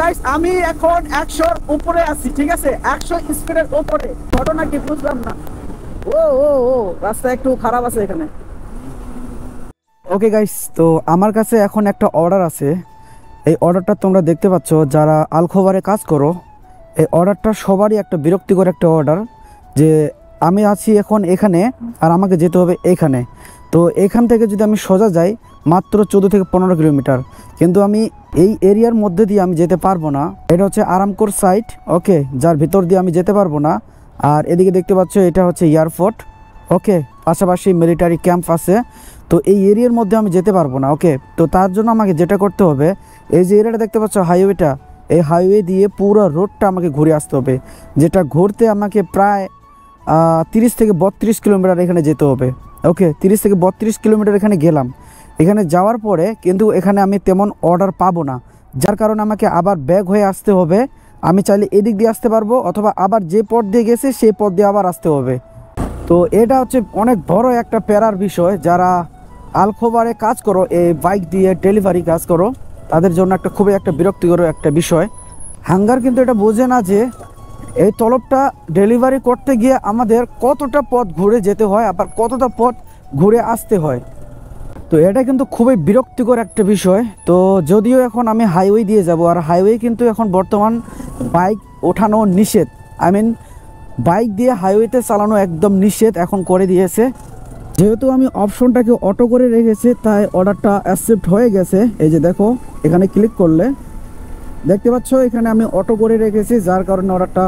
Guys আমি এখন 100 এর উপরে আছি, ঠিক আছে, 100 স্পিডের উপরে। ঘটনা কি বুঝলাম না। ও ও ও রাস্তা একটু খারাপ আছে এখানে। ওকে গাইস, তো আমার কাছে এখন একটা অর্ডার আছে। এই অর্ডারটা তোমরা দেখতে পাচ্ছ যারা আলখোবারে কাজ করো, এই অর্ডারটা সবারই একটা বিরক্তিকর একটা অর্ডার, যে আমি আছি এখন এখানে আর আমাকে যেতে হবে এখানে। তো এখান থেকে যদি আমি সোজা যাই মাত্র 14 থেকে 15 কিলোমিটার, কিন্তু আমি এই এরিয়ার মধ্যে দিয়ে আমি যেতে পারবো না। এটা হচ্ছে আরামকোর সাইট, ওকে, যার ভিতর দিয়ে আমি যেতে পারবো না। আর এদিকে দেখতে পাচ্ছ এটা হচ্ছে এয়ারপোর্ট, ওকে, পাশাপাশি মিলিটারি ক্যাম্প আছে। তো এই এরিয়ার মধ্যে আমি যেতে পারবো না, ওকে। তো তার জন্য আমাকে যেটা করতে হবে, এই যে এরিয়াটা দেখতে পাচ্ছ হাইওয়েটা, এই হাইওয়ে দিয়ে পুরো রোডটা আমাকে ঘুরে আসতে হবে, যেটা ঘুরতে আমাকে প্রায় 30 থেকে 32 কিলোমিটার এখানে যেতে হবে, ওকে। 30 থেকে 32 কিলোমিটার এখানে গেলাম। এখানে যাওয়ার পরে কিন্তু এখানে আমি তেমন অর্ডার পাবো না, যার কারণে আমাকে আবার ব্যাক হয়ে আসতে হবে। আমি চাইলে এদিক দিয়ে আসতে পারবো, অথবা আবার যে পথ দিয়ে গেছে সেই পথ দিয়ে আবার আসতে হবে। তো এটা হচ্ছে অনেক বড় একটা প্যারার বিষয়। যারা আলখোবারে কাজ করো, এই বাইক দিয়ে ডেলিভারি কাজ করো, তাদের জন্য একটা খুবই একটা বিরক্তিকর একটা বিষয়। হাঙ্গার কিন্তু এটা বোঝে না যে এই তলবটা ডেলিভারি করতে গিয়ে আমাদের কতটা পথ ঘুরে যেতে হয়, আবার কতটা পথ ঘুরে আসতে হয়। তো এটা কিন্তু খুবই বিরক্তিকর একটা বিষয়। তো যদিও এখন আমি হাইওয়ে দিয়ে যাব, আর হাইওয়ে কিন্তু এখন বর্তমান বাইক ওঠানো নিষেধ, আই মিন বাইক দিয়ে হাইওয়েতে চালানো একদম নিষেধ এখন করে দিয়েছে। যেহেতু আমি অপশনটাকে অটো করে রেখেছি, তাই অর্ডারটা অ্যাকসেপ্ট হয়ে গেছে। এই যে দেখো, এখানে ক্লিক করলে দেখতে পাচ্ছ এখানে আমি অটো করে রেখেছি, যার কারণে অর্ডারটা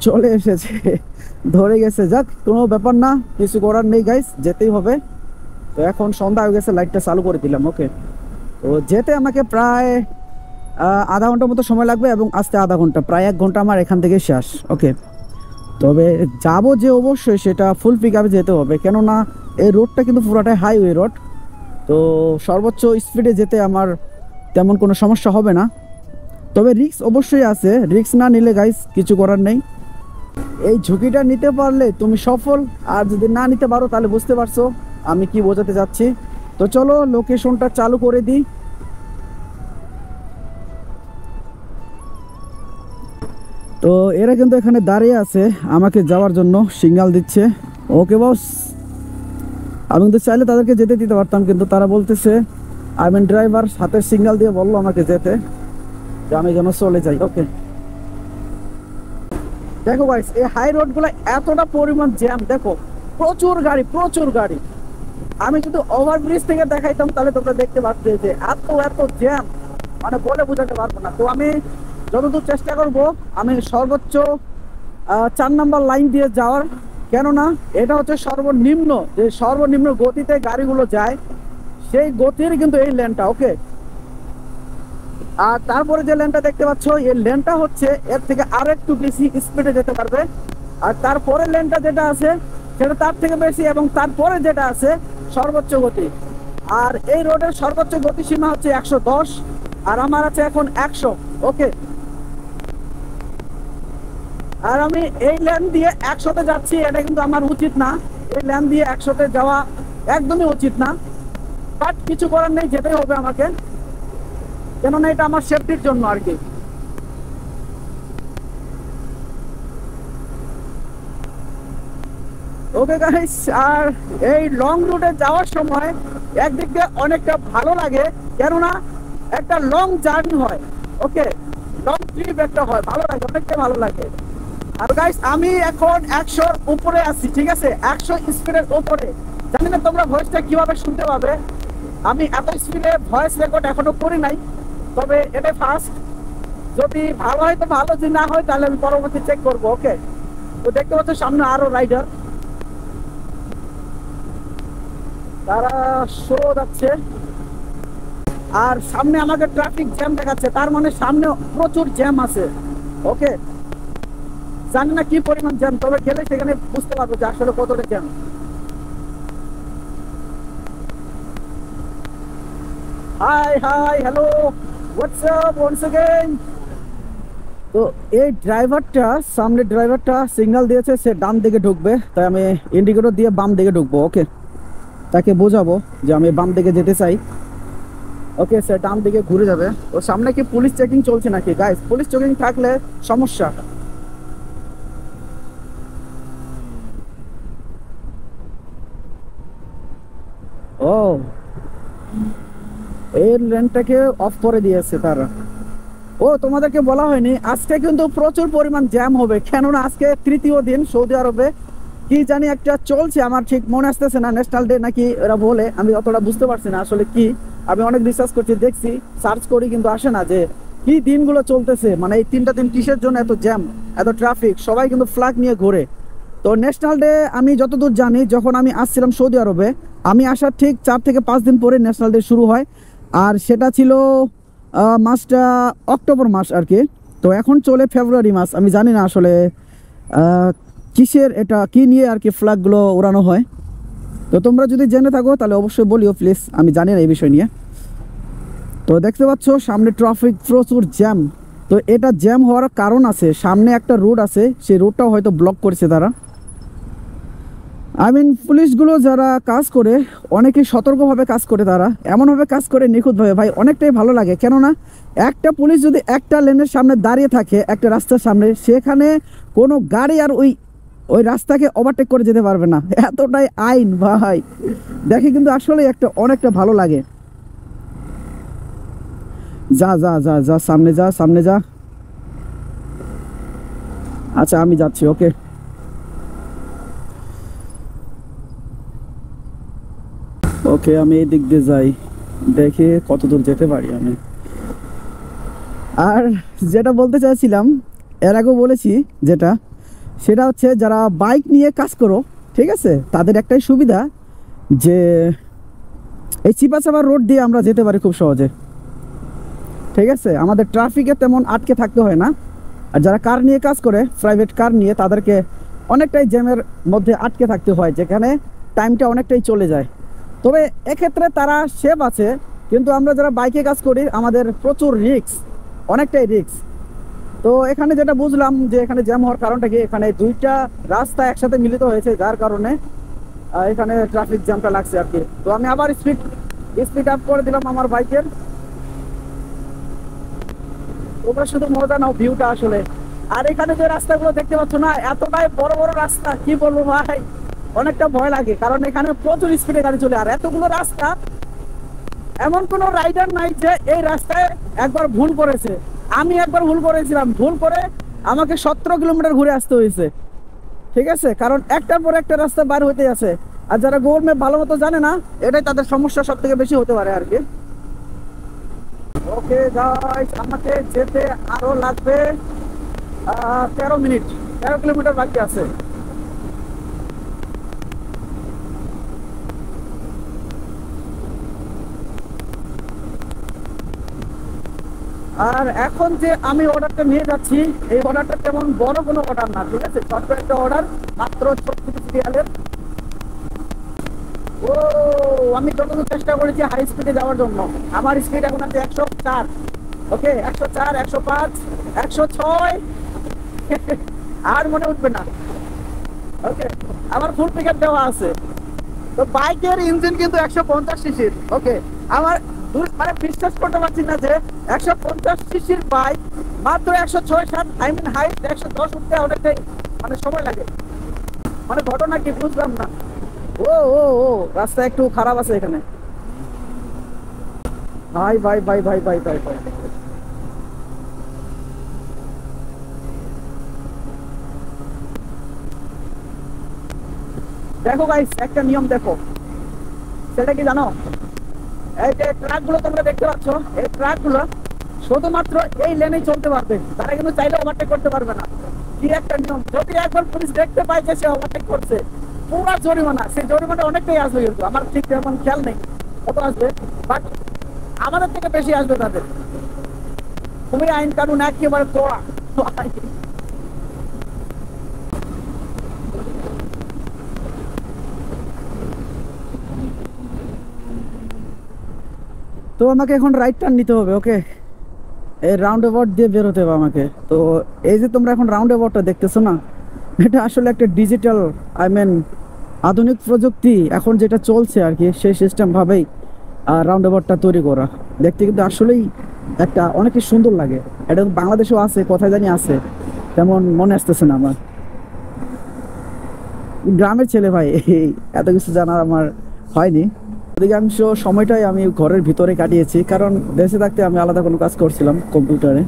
চলে এসেছে, ধরে গেছে। যাক, কোনো ব্যাপার না, কিছু করার নেই গাইস, যেতেই হবে। তো এখন সন্ধ্যা হয়ে গেছে, লাইটটা চালু করে দিলাম, ওকে। তো যেতে আমাকে প্রায় আধা ঘন্টার মতো সময় লাগবে, এবং আসতে আধা ঘন্টা, প্রায় 1 ঘন্টা আমার এখান থেকে শেষ, ওকে। তবে যাবো যে অবশ্যই সেটা ফুল পিক আপে যেতে হবে, কেননা এই রোডটা কিন্তু পুরোটাই হাইওয়ে রোড। তো সর্বোচ্চ স্পিডে যেতে আমার তেমন কোনো সমস্যা হবে না। তবে রিস্ক অবশ্যই আছে, রিস্ক না নিলে গাইস কিছু করার নেই। এই ঝুঁকিটা নিতে পারলে তুমি সফল, আর যদি না নিতে পারো তাহলে বুঝতে পারছো আমি কি বোঝাতে যাচ্ছি। তো চলো লোকেশনটা চালু করে দিই। তো এরা কিন্তু এখানে দাঁড়িয়ে আছে আমাকে যাওয়ার জন্য, সিগন্যাল দিচ্ছে, ওকে বস। আমি কিন্তু চাইলে তাদেরকে যেতে দিতে পারতাম, কিন্তু তারা বলতেছে, আই মিন ড্রাইভার হাতের সিগন্যাল দিয়ে বললো আমাকে যেতে, যে আমি যেন চলে যাই, ওকে। দেখো গাইস, এই হাই রোড গুলো এতটা পরিমাণ জ্যাম, দেখো প্রচুর গাড়ি প্রচুর গাড়ি। আমি যদি ওভারব্রিজ থেকে দেখাইতাম তাহলে তোমরা দেখতে পাচ্ছি যে এত এত জ্যাম, মানে বলে বোঝাতে পারবো না। তো আমি যতদূর চেষ্টা করব আমি সর্বোচ্চ 4 নাম্বার লাইন দিয়ে যাওয়ার, কেননা এটা হচ্ছে সর্বনিম্ন, যে সর্বনিম্ন গতিতে গাড়িগুলো যায় সেই গতির কিন্তু এই লেনটা, ওকে। আর তারপরে যে লেনটা দেখতে পাচ্ছ, এই লেনটা হচ্ছে এর থেকে আরেকটু বেশি স্পিডে যেতে পারবে। আর তারপরে লেনটা যেটা আছে সেটা তার থেকে বেশি, এবং তারপরে যেটা আছে সর্বোচ্চ গতি। আর এই রোডের সর্বোচ্চ গতিসীমা হচ্ছে 110, আর আমার আছে এখন 100, ওকে। আর আমি এই লেন দিয়ে 100-তে যাচ্ছি, এটা কিন্তু আমার উচিত না। এই লেন দিয়ে 100-তে যাওয়া একদমই উচিত না, বাট কিছু করার নেই, যেতেই হবে আমাকে, কেননা এটা আমার সেফটির জন্য আর কি। ওকে গাইস, আর এই লং রুটে যাওয়ার সময় একদিক দিয়ে অনেকটা ভালো লাগে, কেননা একটা লং জার্নি হয়, ওকে, লং ট্রিপ একটা হয়, ভালো লাগে, অনেকটা ভালো লাগে। আর গাইস আমি এখন 100-র উপরে আছি, ঠিক আছে, 100 স্পিডের উপরে। জানি না তোমরা ভয়েসটা কিভাবে শুনতে পাবে, আমি এত স্পিডে ভয়েস রেকর্ড এখনো করি নাই, তবে এটা ফার্স্ট। যদি ভালো হয় তো ভালো, যদি না হয় তাহলে আমি পরবর্তী চেক করবো, ওকে। তো দেখতে পাচ্ছ সামনে আরো রাইডার, তারা শো যাচ্ছে, আর সামনে আমাকে ট্রাফিক জ্যাম দেখাচ্ছে, তার মানে সামনে প্রচুর জ্যাম আছে, ওকে। জানি না কি পরিমাণ জ্যাম, তবে গেলে সেখানে বুঝতে পারবো যে আসলে কতটা jam. Hi hi hello, what's up once again. তো এই ড্রাইভারটা, সামনে ড্রাইভারটা সিগন্যাল দিয়েছে সে ডান দিকে ঢুকবে, তাই আমি ইন্ডিকেটর দিয়ে বাম দিকে ঢুকবো, ওকে। তাকে বোঝাবো যে আমি বাম দিকে যেতে চাই। ওকে স্যার, ডান দিকে ঘুরে যাবে। ও সামনে কি পুলিশ চেকিং চলছে নাকি গাইস? পুলিশ চেকিং থাকলে সমস্যা। ও, এই লেনটাকে অফ করে দিয়েছে তারা। ও, তোমাদেরকে বলা হয়নি আজকে কিন্তু প্রচুর পরিমাণ জ্যাম হবে, কেননা আজকে তৃতীয় দিন সৌদি আরবে কি জানি একটা চলছে, আমার ঠিক মনে আসতেছে না, ন্যাশনাল ডে নাকি এরা বলে, আমি অতটা বুঝতে পারছি না আসলে কি। আমি অনেক রিসার্চ করছি, দেখছি, সার্চ করি, কিন্তু আসে না যে কি দিনগুলো চলতেছে, মানে এই 3টা দিন কিসের জন্য এত জ্যাম, এত ট্রাফিক, সবাই কিন্তু ফ্ল্যাগ নিয়ে ঘোরে। তো ন্যাশনাল ডে আমি যতদূর জানি, যখন আমি আসছিলাম সৌদি আরবে, আমি আসার ঠিক 4 থেকে 5 দিন পরে ন্যাশনাল ডে শুরু হয়। আর সেটা ছিল মাসটা অক্টোবর মাস আর কি। তো এখন চলে ফেব্রুয়ারি মাস, আমি জানি না আসলে কিসের এটা, কি নিয়ে আর কি ফ্ল্যাগগুলো উড়ানো হয়। তো তোমরা যদি জেনে থাকো তাহলে অবশ্যই বলিও প্লিজ, আমি জানি না এই বিষয় নিয়ে। তো দেখতে পাচ্ছ সামনে ট্রাফিক প্রচুর জ্যাম। তো এটা জ্যাম হওয়ার কারণ আছে, সামনে একটা রোড আছে, সেই রোডটাও হয়তো ব্লক করেছে তারা। আই মিন পুলিশগুলো যারা কাজ করে অনেকেই সতর্কভাবে কাজ করে, তারা এমনভাবে কাজ করে নিখুঁতভাবে, ভাই অনেকটাই ভালো লাগে। কেননা একটা পুলিশ যদি একটা লেনের সামনে দাঁড়িয়ে থাকে একটা রাস্তার সামনে, সেখানে কোনো গাড়ি আর ওই রাস্তাকে ওভারটেক করে যেতে পারবে না, এতটাই আইন ভাই। দেখে কিন্তু আসলে একটা অনেকটা ভালো লাগে। যা যা যা যা, সামনে যা, সামনে যা। আচ্ছা আমি যাচ্ছি, ওকে। ওকে, আমি এই দিক দিয়ে যাই, দেখি কত দূর যেতে পারি আমি। আর যেটা বলতে চাইছিলাম, এর আগেও বলেছি যেটা, সেটা হচ্ছে যারা বাইক নিয়ে কাজ করো, ঠিক আছে, তাদের একটাই সুবিধা যে এই চিপাচাপা রোড দিয়ে আমরা যেতে পারি খুব সহজে, ঠিক আছে, আমাদের ট্রাফিকে তেমন আটকে থাকতে হয় না। আর যারা কার নিয়ে কাজ করে, প্রাইভেট কার নিয়ে, তাদেরকে অনেকটাই জ্যামের মধ্যে আটকে থাকতে হয়, যেখানে টাইমটা অনেকটাই চলে যায়। তবে এক্ষেত্রে তারা সেফ আছে, কিন্তু আমরা যারা বাইকে কাজ করি আমাদের প্রচুর রিস্ক, অনেকটাই রিস্ক। তো এখানে যেটা বুঝলাম যে এখানে জ্যাম হওয়ার কারণটা কি, এখানে 2টা রাস্তা একসাথে মিলিত হয়েছে, যার কারণে এখানে ট্রাফিক জ্যামটা লাগছে আর কি। তো আমি আবার স্পিড আপ করে দিলাম আমার বাইকের। তোমরা শুধু মজা নাও ভিউটা আসলে। আর এখানে যে রাস্তাগুলো দেখতে পাচ্ছ না, এতটাই বড় বড় রাস্তা, কি বলবো ভাই, অনেকটা ভয় লাগে, কারণ এখানে প্রচুর স্পিডে গাড়ি চলে। আর এতগুলো রাস্তা, এমন কোনো রাইডার নাই যে এই রাস্তায় একবার ভুল করেছে। আমি একবার ভুল করেছিলাম, ভুল করে আমাকে 17 কিলোমিটার ঘুরে আসতে হয়েছে, ঠিক আছে, কারণ একটার পর একটা রাস্তা বার হইতে আছে। আর যারা গুগল ম্যাপ ভালো মতো জানে না, এটাই তাদের সমস্যা সব থেকে বেশি হতে পারে আর কি। ওকে গাইস, আমাকে যেতে আরো লাগবে 13 মিনিট, 13 কিলোমিটার বাকি আছে। আর এখন যে আমি অর্ডারটা নিয়ে যাচ্ছি, এই অর্ডারটা তেমন বড় কোনো অর্ডার না, ঠিক আছে, ছোট্ট একটা অর্ডার, মাত্র 36 রিয়ালের। ও, আমি যতদূর চেষ্টা করেছি হাই স্পিডে যাওয়ার জন্য, আমার স্পিড এখন আছে 104। ওকে, 104, 105, 106, আর মনে উঠবে না। ওকে, আমার ফুল পিক আপ দেওয়া আছে। তো বাইকের ইঞ্জিন কিন্তু 150 সিসির। ওকে, আমার মানে বিশ্বাস করতে পারছি না যে 150 সিসির বাইক মাত্র 106, 7, আই মিন হাইট 110 উঠতে অনেকটাই মানে সময় লাগে। মানে ঘটনা কি বুঝলাম না। ও ও ও, রাস্তা একটু খারাপ আছে এখানে। ভাই ভাই ভাই ভাই ভাই ভাই ভাই, দেখো গাইস, একটা নিয়ম দেখো, সেটা কি জানো? এই যে ট্রাক গুলো তোমরা দেখতে পাচ্ছ, এই ট্রাক গুলো শুধুমাত্র এই লেনেই চলতে পারবে, তারা কিন্তু চাইলে ওভারটেক করতে পারবে না। কি একটা নিয়ম, যদি একবার পুলিশ দেখতে পায় যে সে ওভারটেক করছে, পুরো জরিমানা। সেই জরিমানা অনেকটাই আসবে, কিন্তু আমার ঠিক তেমন খেয়াল নেই কত আসবে, বাট আমাদের থেকে বেশি আসবে তাদের। খুবই আইন কানুন একেবারে কড়া। তো আমাকে এখন রাইট টার্ন নিতে হবে। ওকে, এই রাউন্ড অ্যাবাউট দিয়ে বেরোতে হবে আমাকে। তো এই যে তোমরা এখন রাউন্ড অ্যাবাউটটা দেখতেছো না, এটা আসলে একটা ডিজিটাল, আই মিন আধুনিক প্রযুক্তি এখন যেটা চলছে আর কি, সেই সিস্টেম ভাবেই রাউন্ড অ্যাবাউটটা তৈরি করা। দেখতে কিন্তু আসলেই একটা অনেক সুন্দর লাগে। এটা বাংলাদেশেও আছে, কোথায় জানি আছে, তেমন মনে আসতেছে না আমার। গ্রামের ছেলে ভাই, এত কিছু জানা আমার হয়নি। অধিকাংশ সময়টাই আমি ঘরের ভিতরে কাটিয়েছি, কারণ দেশে থাকতে আমি আলাদা কোনো কাজ করছিলাম কম্পিউটারে,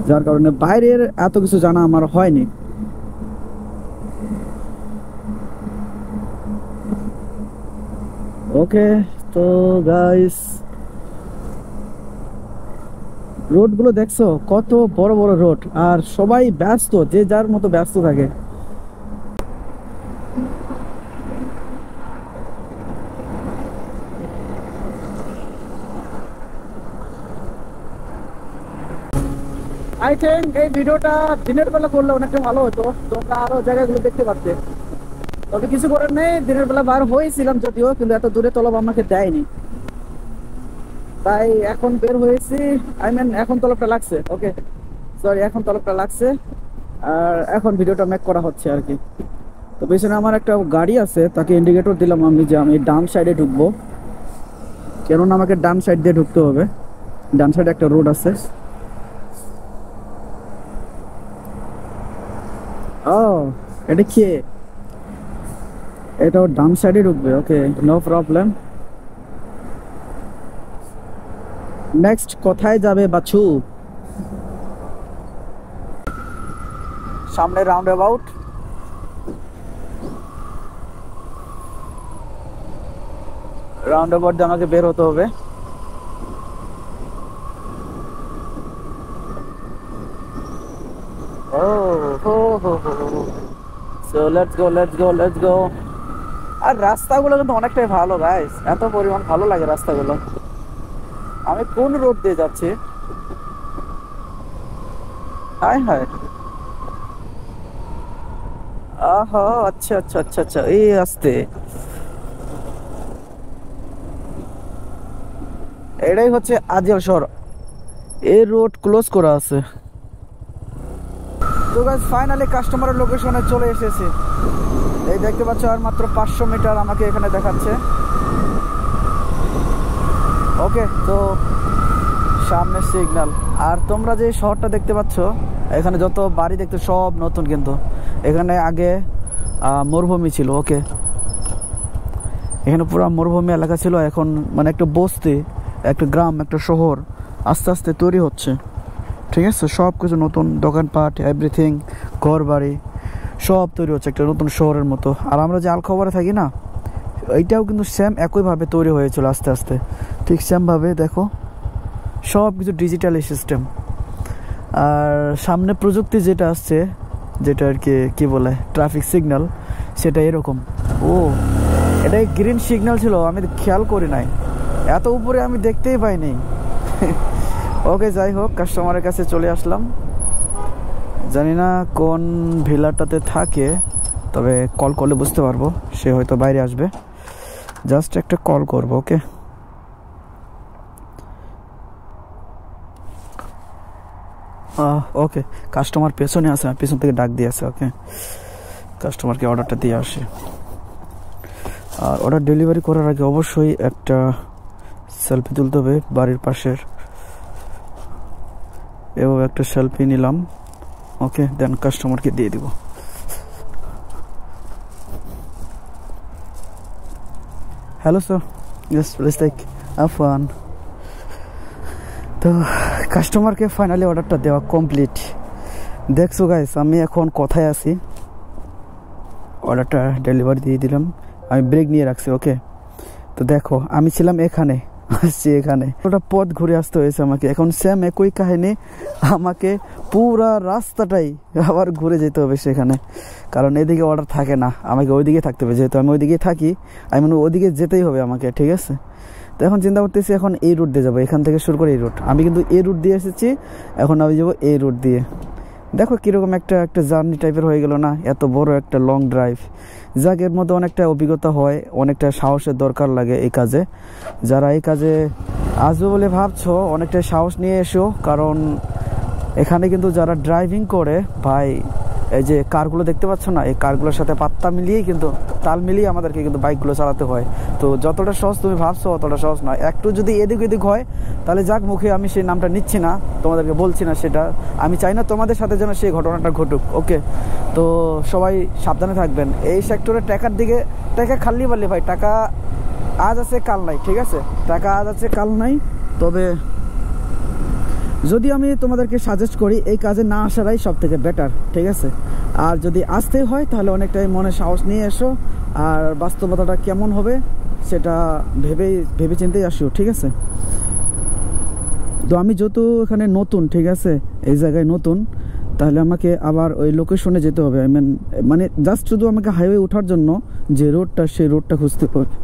যার কারণে বাইরের এত কিছু জানা আমার হয়নি। ওকে, তো গাইস রোড গুলো দেখছো কত বড় বড় রোড, আর সবাই ব্যস্ত, যে যার মতো ব্যস্ত থাকে। আই থিঙ্ক এই ভিডিওটা দিনের বেলা করলে অনেকটা ভালো হতো, তোমরা আরো জায়গাগুলো দেখতে পারতে। তবে কিছু করার নেই, দিনের বেলা বার হয়েছিলাম যদিও, কিন্তু এত দূরে তলব আমাকে দেয়নি, তাই এখন বের হয়েছি। আই মিন এখন তলবটা লাগছে, ওকে সরি, এখন তলবটা লাগছে, আর এখন ভিডিওটা মেক করা হচ্ছে আর কি। তো পেছনে আমার একটা গাড়ি আছে, তাকে ইন্ডিকেটর দিলাম আমি যে আমি ডান সাইডে ঢুকবো, কেননা আমাকে ডান সাইড দিয়ে ঢুকতে হবে। ডান সাইডে একটা রোড আছে। ও এটা কি, এটা ডান সাইডে ঢুকবে, ওকে নো প্রবলেম। নেক্সট কোথায় যাবে বাছু? সামনে রাউন্ড অ্যাবাউট, রাউন্ড অ্যাবাউট দিয়ে আমাকে বের হতে হবে। ও হো হো হো, so let's go let's go let's go. আর রাস্তাগুলো কিন্তু অনেকটাই ভালো গাইস, এত পরিমাণ ভালো লাগে রাস্তাগুলো। আমি কোন রোড দিয়ে যাচ্ছি? হায় হায়, আহা আচ্ছা আচ্ছা আচ্ছা আচ্ছা, এই আসতে এটাই হচ্ছে আজিয়াল শহর, এই রোড ক্লোজ করা আছে। তো গাইস ফাইনালি কাস্টমারের লোকেশনে চলে এসেছি। এই দেখতে পাচ্ছ আর মাত্র 500 মিটার আমাকে এখানে দেখাচ্ছে। ওকে, তো সামনে সিগন্যাল। আর তোমরা যে শহরটা দেখতে পাচ্ছ, এখানে যত বাড়ি দেখতে সব নতুন, কিন্তু এখানে আগে মরুভূমি ছিল। ওকে, এখানে পুরো মরুভূমি এলাকা ছিল, এখন মানে একটা বস্তি, একটা গ্রাম, একটা শহর আস্তে আস্তে তৈরি হচ্ছে। ঠিক আছে, সব কিছু নতুন, দোকানপাট, এভরিথিং, ঘর বাড়ি সব তৈরি হচ্ছে একটা নতুন শহরের মতো। আর আমরা যে আলখবরে থাকি না, এইটাও কিন্তু সেম একইভাবে তৈরি হয়েছিল আস্তে আস্তে, ঠিক সেমভাবে দেখো সব কিছু ডিজিটাল সিস্টেম। আর সামনে প্রযুক্তি যেটা আসছে, যেটা আর কি কী বলে ট্রাফিক সিগন্যাল, সেটা এরকম। ও এটাই গ্রিন সিগন্যাল ছিল, আমি খেয়াল করি নাই, এত উপরে আমি দেখতেই পাইনি। ওকে যাই হোক, কাস্টমারের কাছে চলে আসলাম। জানি না কোন ভিলাটাতে থাকে, তবে কল করলে বুঝতে পারবো, সে হয়তো বাইরে আসবে, জাস্ট একটা কল করবো। ওকে, ওকে কাস্টমার পেছনে আছে, পেছন থেকে ডাক দিয়ে আছে। ওকে, কাস্টমারকে অর্ডারটা দিয়ে আসে। আর অর্ডার ডেলিভারি করার আগে অবশ্যই একটা সেলফি তুলতে হবে বাড়ির পাশের, এভাবে একটা সেলফি নিলাম। ওকে, দেন কাস্টমারকে দিয়ে দিব। Hello sir, yes please take আফওয়ান। তো কাস্টমারকে ফাইনালি অর্ডারটা দেওয়া কমপ্লিট। দেখছো গাইস আমি এখন কোথায় আছি, অর্ডারটা ডেলিভারি দিয়ে দিলাম, আমি ব্রেক নিয়ে রাখছি। ওকে, তো দেখো আমি ছিলাম এখানে, আসছি এখানে, ওটা পথ ঘুরে আসতে হয়েছে আমাকে। এখন সেম একই কাহিনী, আমাকে পুরা রাস্তাটাই আবার ঘুরে যেতে হবে সেখানে, কারণ এদিকে অর্ডার থাকে না, আমাকে ওইদিকে থাকতে হবে, যেহেতু আমি ওইদিকে থাকি, আমি মানে ওইদিকে যেতেই হবে আমাকে। ঠিক আছে, তো এখন চিন্তা করতেছি এখন এই রুট দিয়ে যাবো, এখান থেকে শুরু করে এই রুট। আমি কিন্তু এই রুট দিয়ে এসেছি, এখন আমি যাবো এই রুট দিয়ে। দেখো কীরকম একটা জার্নি টাইপের হয়ে গেল না, এত বড় একটা লং ড্রাইভ। যাক, এর মধ্যে অনেকটা অভিজ্ঞতা হয়, অনেকটা সাহসের দরকার লাগে এই কাজে। যারা এই কাজে আসবে বলে ভাবছো, অনেকটা সাহস নিয়ে এসো, কারণ এখানে কিন্তু যারা ড্রাইভিং করে ভাই, এই যে কারগুলো দেখতে পাচ্ছ না, এই কারগুলোর সাথে পাত্তা মিলিয়েই কিন্তু তাল মিলিয়ে আমাদেরকে কিন্তু বাইকগুলো চালাতে হয়। তো যতটা সহজ তুমি ভাবছো অতটা সহজ নয়। একটু যদি এদিক এদিক হয় তাহলে যাক, মুখে আমি সেই নামটা নিচ্ছি না, তোমাদেরকে বলছি না, সেটা আমি চাই না তোমাদের সাথে যেন সেই ঘটনাটা ঘটুক। ওকে, তো সবাই সাবধানে থাকবেন। এই সেক্টরে টাকার দিকে টাকা খালি বললে ভাই, টাকা আজ আছে কাল নাই, ঠিক আছে? টাকা আজ আছে কাল নাই। তবে যদি আমি তোমাদেরকে সাজেস্ট করি এই কাজে না আসারাই সব থেকে বেটার, ঠিক আছে? আর যদি আসতে হয় তাহলে অনেকটাই মনে সাহস নিয়ে এসো, আর বাস্তবতাটা কেমন হবে সেটা ভেবে চিন্তেই আসিও, ঠিক আছে? তো আমি যেহেতু এখানে নতুন, ঠিক আছে, এই জায়গায় নতুন, তাহলে আমাকে আবার ওই লোকেশনে যেতে হবে। মানে জাস্ট শুধু আমাকে হাইওয়ে ওঠার জন্য যে রোডটা, সেই রোডটা খুঁজতে হবে।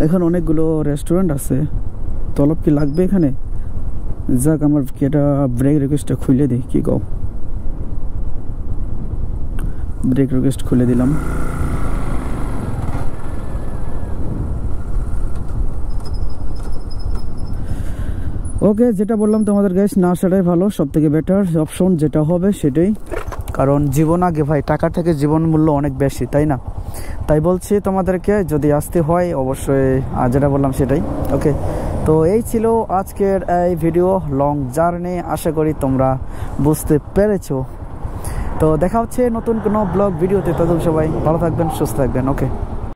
এখানে অনেকগুলো রেস্টুরেন্ট আছে, তলব কি লাগবে এখানে? যাক, আমার এটা ব্রেক রিকোয়েস্টটা খুলে দিই, কি কও? ব্রেক রিকোয়েস্ট খুলে দিলাম। ওকে, যেটা বললাম তোমাদের গাইস, না সেটাই ভালো, সব থেকে বেটার অপশন যেটা হবে সেটাই। কারণ জীবন আগে ভাই, টাকার থেকে জীবন মূল্য অনেক বেশি, তাই না? তাই বলছি তোমাদেরকে, যদি আসতে হয় অবশ্যই যেটা বললাম সেটাই। ওকে, তো এই ছিল আজকের এই ভিডিও, লং জার্নি। আশা করি তোমরা বুঝতে পেরেছো। তো দেখা হচ্ছে নতুন কোনো ব্লগ ভিডিওতে। ততক্ষণ সবাই ভালো থাকবেন, সুস্থ থাকবেন। ওকে।